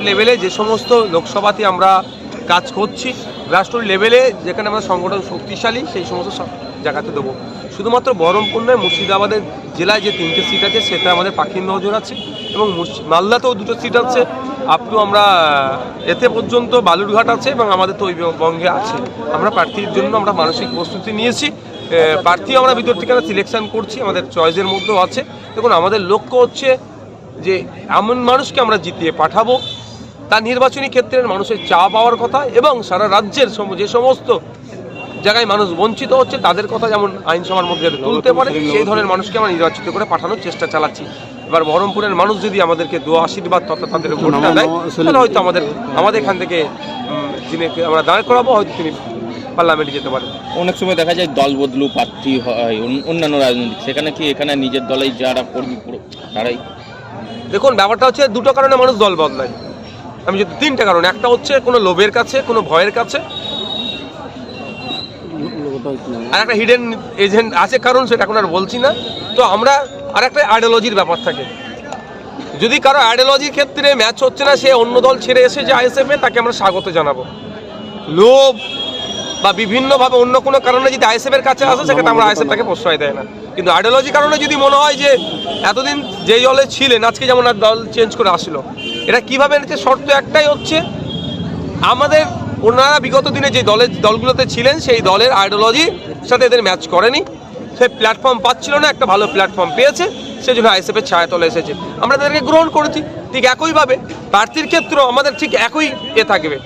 লেভেলে যে সমস্ত লোকসভাতে আমরা কাজ করছি, গ্রাসরুট লেভেলে যেখানে আমরা সংগঠন শক্তিশালী সেই সমস্ত জায়গাতে দেবো। শুধুমাত্র বহরমপুর নয়, মুর্শিদাবাদের জেলায় যে 3টে সিট আছে সেটা আমাদের পাখির নজর আছে, এবং মালদাতেও 2টো সিট আছে, আপটু আমরা এতে পর্যন্ত বালুরঘাট আছে, এবং আমাদের তো ওই বঙ্গে আছে। আমরা প্রার্থীর জন্য আমরা মানসিক প্রস্তুতি নিয়েছি। প্রার্থী আমরা ভিতর থেকে সিলেকশন করছি, আমাদের চয়েসের মধ্যেও আছে। দেখুন, আমাদের লক্ষ্য হচ্ছে যে এমন মানুষকে আমরা জিতিয়ে পাঠাবো তার নির্বাচনী ক্ষেত্রের মানুষের চা পাওয়ার কথা, এবং সারা রাজ্যের যে সমস্ত জায়গায় মানুষ বঞ্চিত হচ্ছে তাদের কথা যেমন আইনসভার মধ্যে তুলতে পারে, সেই ধরনের মানুষকে আমরা নির্বাচিত করে পাঠানোর চেষ্টা চালাচ্ছি। এবার বহরমপুরের মানুষ যদি আমাদেরকে দোয়া আশীর্বাদ তথা তাদের ভোটটা দেয়, তাহলে হয়তো আমাদের এখান থেকে যিনি আমরা দাঁড় করাবো, হয়তো তিনি পার্লামেন্টে যেতে পারেন। অনেক সময় দেখা যায় দল বদলু প্রার্থী হয় অন্যান্য রাজনৈতিক, সেখানে কি এখানে নিজের দলেই যারা কর্মী তারাই? দেখুন, ব্যাপারটা হচ্ছে 2টো কারণে মানুষ দল বদলায়। আমি যদি 3টে কারণ, একটা হচ্ছে কোনো লোভের কাছে, কোনো ভয়ের কাছে, আর একটা হিডেন এজেন্ট আছে কারণ, সেটা এখন আর বলছি না। তো আমরা আর একটা আইডিওলজির ব্যাপার থাকে। যদি কারো আইডিওলজির ক্ষেত্রে ম্যাচ হচ্ছে না, সে অন্য দল ছেড়ে এসে যে আইএসএফে, তাকে আমরা স্বাগত জানাবো। লোভ বা বিভিন্নভাবে অন্য কোনো কারণে যদি আইএসএফের কাছে আসে, সেক্ষেত্রে আমরা আইএসএফ তাকে প্রশ্রয় দেয় না। কিন্তু আইডিওলজি কারণে যদি মনে হয় যে এতদিন যে দলে ছিলেন, আজকে যেমন আর দল চেঞ্জ করে আসলো, এটা কীভাবে এনেছে? শর্ত একটাই হচ্ছে, আমাদের ওনারা বিগত দিনে যে দলগুলোতে ছিলেন সেই দলের আইডিওলজির সাথে এদের ম্যাচ করেনি, সে প্ল্যাটফর্ম পাচ্ছিল না, একটা ভালো প্ল্যাটফর্ম পেয়েছে, সেই জন্য আইএসএফের ছায়াতলে এসেছে। আমরা তাদেরকে গ্রহণ করেছি। ঠিক একইভাবে প্রার্থীর ক্ষেত্রেও আমাদের ঠিক একই থাকবে।